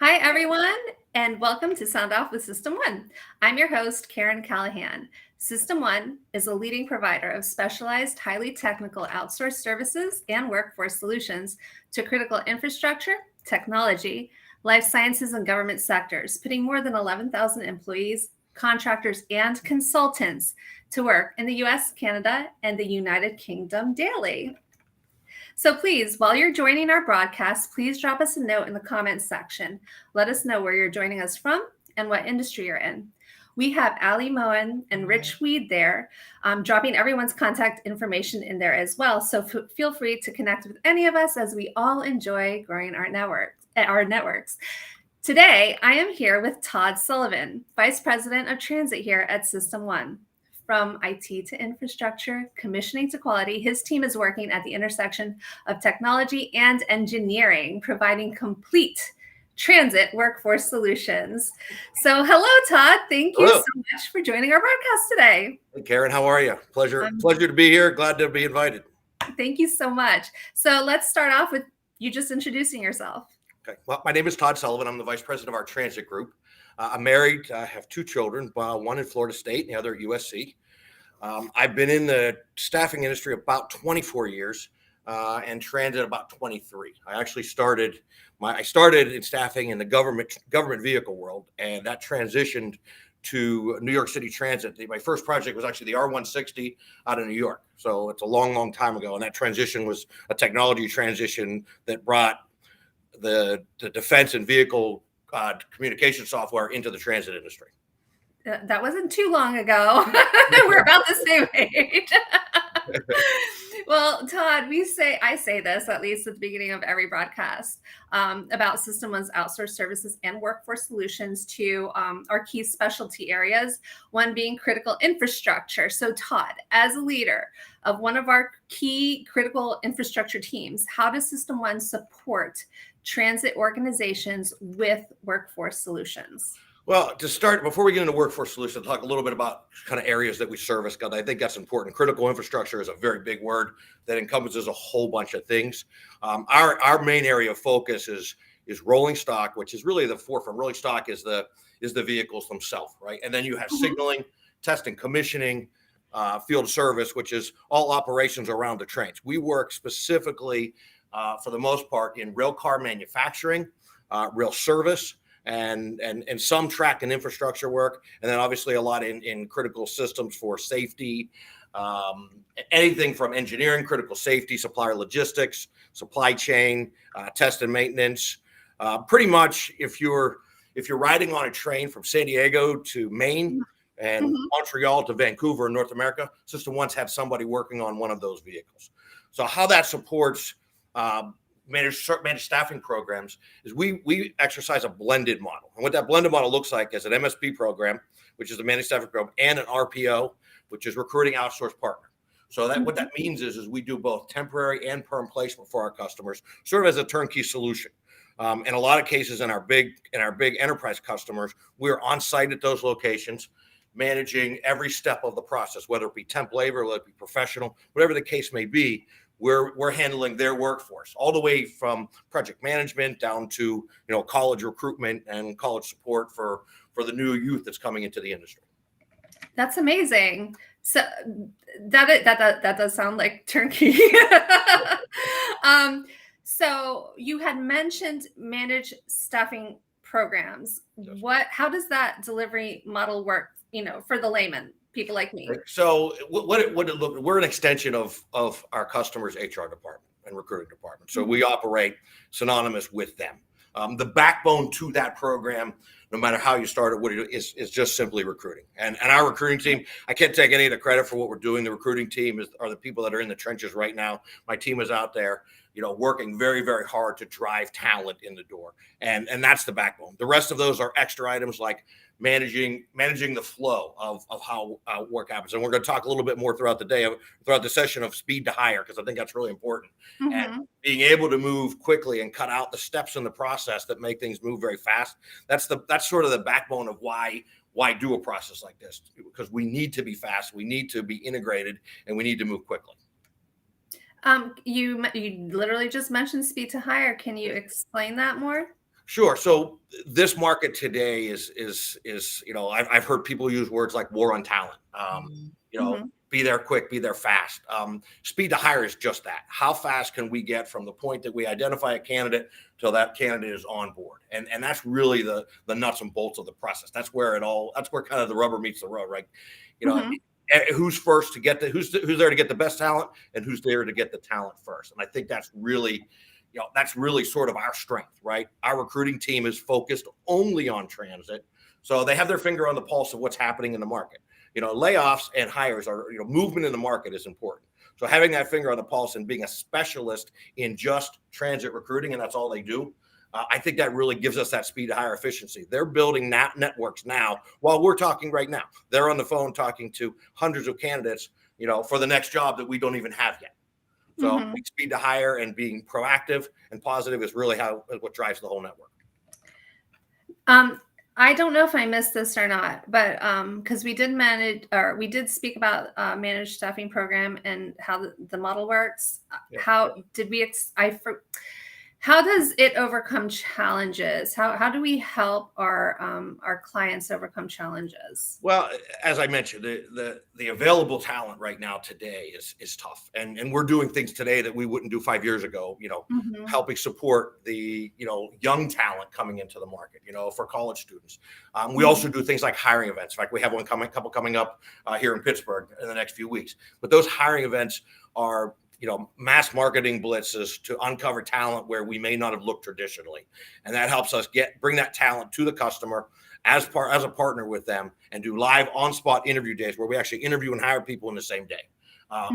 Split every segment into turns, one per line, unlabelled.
Hi, everyone, and welcome to Sound Off with System One. I'm your host, Karen Callahan. System One is a leading provider of specialized, highly technical outsourced services and workforce solutions to critical infrastructure, technology, life sciences, and government sectors, putting more than 11,000 employees, contractors, and consultants to work in the US, Canada, and the United Kingdom daily. So please, while you're joining our broadcast, please drop us a note in the comments section. Let us know where you're joining us from and what industry you're in. We have Ali Moen and Rich Weed there, dropping everyone's contact information in there as well. So feel free to connect with any of us as we all enjoy growing our networks. Today, I am here with Todd Sullivan, Vice President of Transit here at System One. From IT to infrastructure, commissioning to quality, his team is working at the intersection of technology and engineering, providing complete transit workforce solutions. So hello, Todd. Thank you
Hello.
so much for joining our broadcast today.
Hey, Karen, how are you? Pleasure to be here. Glad to be invited.
Thank you so much. So let's start off with you just introducing yourself.
Okay. Well, my name is Todd Sullivan. I'm the vice president of our transit group. I'm married. I have two children, one in Florida State and the other at USC. I've been in the staffing industry about 24 years and transit about 23. I actually started in staffing in the government vehicle world, and that transitioned to New York City Transit. My first project was actually the R160 out of New York. So it's a long time ago. And that transition was a technology transition that brought the defense and vehicle communication software into the transit industry.
That wasn't too long ago. We're about the same age. Well, Todd, I say this at least at the beginning of every broadcast about System One's outsourced services and workforce solutions to our key specialty areas, one being critical infrastructure. So, Todd, as a leader of one of our key critical infrastructure teams, how does System One support transit organizations with workforce solutions?
Well, to start, before we get into workforce solutions, talk a little bit about kind of areas that we service, because I think that's important. Critical infrastructure is a very big word that encompasses a whole bunch of things. Our main area of focus is rolling stock, which is really the forefront. Rolling stock is the vehicles themselves, right? And then you have signaling, testing, commissioning, field service, which is all operations around the trains. We work specifically, for the most part, in rail car manufacturing, rail service, and some track and infrastructure work, and then obviously a lot in critical systems for safety, anything from engineering, critical safety, supplier logistics, supply chain, test and maintenance. Pretty much, if you're riding on a train from San Diego to Maine and Montreal to Vancouver in North America, System One's had somebody working on one of those vehicles. So how that supports managed staffing programs is we exercise a blended model. And what that blended model looks like is an MSP program, which is a managed staffing program, and an RPO, which is recruiting outsourced partner. So that what that means is we do both temporary and perm placement for our customers, sort of as a turnkey solution. In a lot of cases, in our big enterprise customers, we're on site at those locations, managing every step of the process, whether it be temp labor, whether it be professional, whatever the case may be. We're handling their workforce all the way from project management down to college recruitment and college support for the new youth that's coming into the industry.
That's amazing. So that does sound like turnkey. So you had mentioned managed staffing programs.
Yes.
How does that delivery model work? For the layman, people like me.
So we're an extension of our customers' HR department and recruiting department. So we operate synonymous with them. The backbone to that program, no matter how you start it, is just simply recruiting. And our recruiting team, I can't take any of the credit for what we're doing. The recruiting team are the people that are in the trenches right now. My team is out there, working very, very hard to drive talent in the door. And that's the backbone. The rest of those are extra items like managing the flow of how work happens. And we're going to talk a little bit more throughout the session of speed to hire, because I think that's really important. And being able to move quickly and cut out the steps in the process that make things move very fast. That's sort of the backbone of why do a process like this, because we need to be fast, we need to be integrated, and we need to move quickly.
You literally just mentioned speed to hire. Can you explain that more?
Sure. So this market today is I've heard people use words like war on talent.
Mm-hmm.
Be there quick, be there fast. Speed to hire is just that. How fast can we get from the point that we identify a candidate till that candidate is on board? And that's really the nuts and bolts of the process. That's where kind of the rubber meets the road, right?
Mm-hmm.
Who's first to get who's there to get the best talent, and who's there to get the talent first. And I think that's really sort of our strength, right? Our recruiting team is focused only on transit. So they have their finger on the pulse of what's happening in the market. Layoffs and hires are, movement in the market is important. So having that finger on the pulse and being a specialist in just transit recruiting, and that's all they do, I think that really gives us that speed to hire efficiency. They're building networks now while we're talking right now. They're on the phone talking to hundreds of candidates, for the next job that we don't even have yet. So speed to hire and being proactive and positive is really what drives the whole network.
I don't know if I missed this or not, but because we did speak about managed staffing program and how the model works.
Yeah.
How does it overcome challenges? How do we help our clients overcome challenges?
Well, as I mentioned, the available talent right now today is tough, and we're doing things today that we wouldn't do 5 years ago. Helping support the young talent coming into the market. For college students, we also do things like hiring events. In fact, we have one coming up here in Pittsburgh in the next few weeks. But those hiring events are mass marketing blitzes to uncover talent where we may not have looked traditionally. And that helps us bring that talent to the customer as a partner with them, and do live on-spot interview days where we actually interview and hire people in the same day.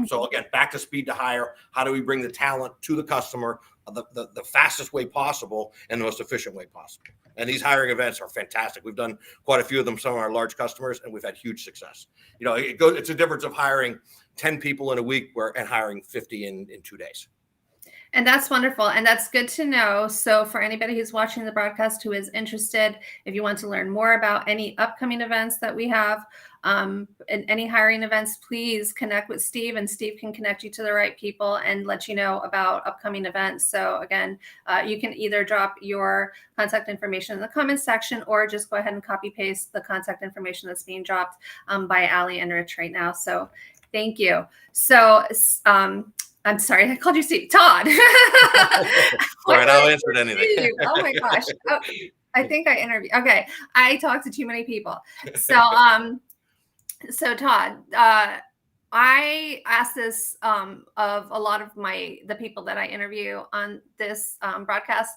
So again, back to speed to hire. How do we bring the talent to the customer the fastest way possible and the most efficient way possible? And these hiring events are fantastic. We've done quite a few of them, some of our large customers, and we've had huge success. It's a difference of hiring 10 people in a week and hiring 50 in 2 days.
And that's wonderful. And that's good to know. So for anybody who's watching the broadcast who is interested, if you want to learn more about any upcoming events that we have, and any hiring events, please connect with Steve, and Steve can connect you to the right people and let you know about upcoming events. So again, you can either drop your contact information in the comments section, or just go ahead and copy paste the contact information that's being dropped by Allie and Rich right now. So thank you. So I'm sorry, I called you Steve. Todd.
All right, I'll answer anything.
Oh my gosh. Oh, I think I interviewed. Okay, I talked to too many people. So, so Todd, I asked this of a lot of the people that I interview on this broadcast.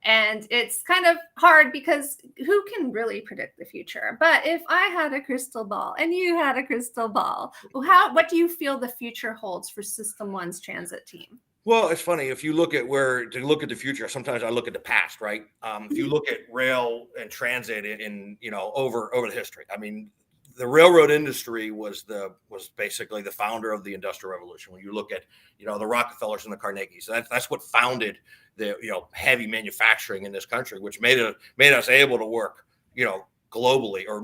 And it's kind of hard because who can really predict the future? But if I had a crystal ball and you had a crystal ball, what do you feel the future holds for System 1's transit team?
Well, it's funny. If you look at the future, sometimes I look at the past, right? If you look at rail and transit in over the history, I mean, the railroad industry was basically the founder of the Industrial Revolution. When you look at the Rockefellers and the Carnegies, that's what founded the heavy manufacturing in this country, which made us able to work globally or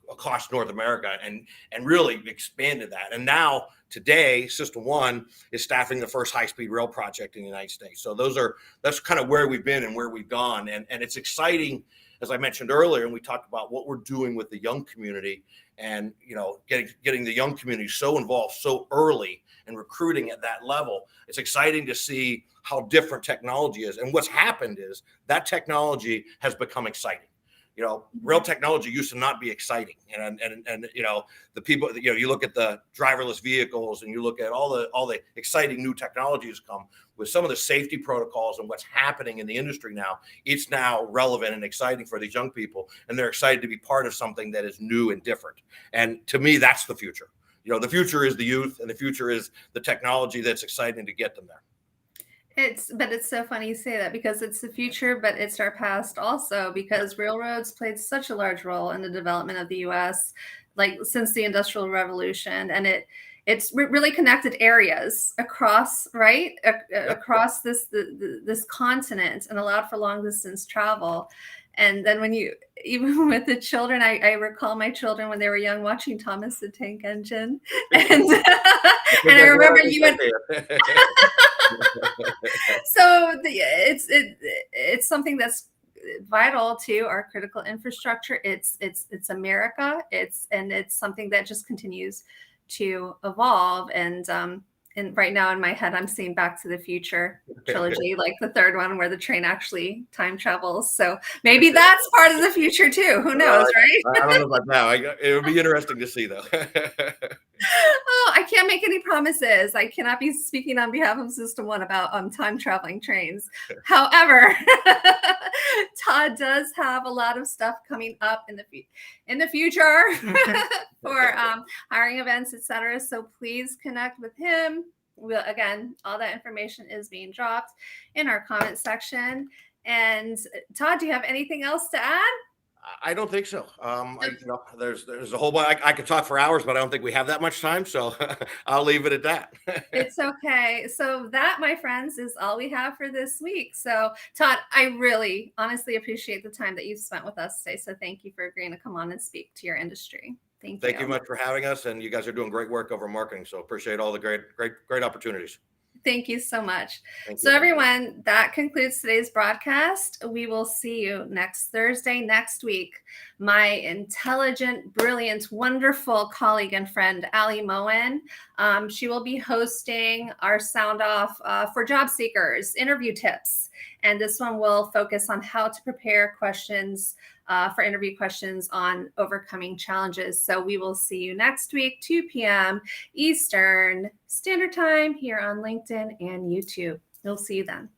across North America and really expanded that. And now today, System 1 is staffing the first high-speed rail project in the United States. So that's kind of where we've been and where we've gone, and it's exciting. As I mentioned earlier, and we talked about what we're doing with the young community, and getting the young community so involved so early and recruiting at that level. It's exciting to see how different technology is, and what's happened is that technology has become exciting. Rail technology used to not be exciting, and the people, you look at the driverless vehicles, and you look at all the exciting new technologies come with some of the safety protocols and what's happening in the industry now. It's now relevant and exciting for these young people, and they're excited to be part of something that is new and different. And to me, that's the future. The future is the youth, and the future is the technology that's exciting to get them there.
But it's so funny you say that, because it's the future, but it's our past also, because railroads played such a large role in the development of the U.S. Since the Industrial Revolution, and it's really connected areas across across this continent, and allowed for long distance travel. And then even with the children, I recall my children when they were young watching Thomas the Tank Engine, and I remember you went. So it's something that's vital to our critical infrastructure. It's America. It's something that just continues to evolve. And right now in my head, I'm seeing Back to the Future trilogy, like the third one where the train actually time travels. So maybe that's part of the future too. Who knows, right?
I don't know about that. It would be interesting to see, though.
Oh, I can't make any promises. I cannot be speaking on behalf of System One about time traveling trains. However, Todd does have a lot of stuff coming up in the future for hiring events, etc. So please connect with him. Again, all that information is being dropped in our comment section. And Todd, do you have anything else to add?
I don't think so. There's a whole bunch. I could talk for hours, but I don't think we have that much time. So I'll leave it at that.
It's okay. So that, my friends, is all we have for this week. So Todd, I really honestly appreciate the time that you've spent with us today. So thank you for agreeing to come on and speak to your industry.
Thank you much for having us. And you guys are doing great work over marketing. So appreciate all the great opportunities.
Thank you so much.
So
everyone, that concludes today's broadcast. We will see you next Thursday, next week. My intelligent, brilliant, wonderful colleague and friend, Ali Moen, she will be hosting our Sound Off for job seekers interview tips. And this one will focus on how to prepare questions for interview questions on overcoming challenges. So we will see you next week, 2 p.m. Eastern Standard Time here on LinkedIn and YouTube. We'll see you then.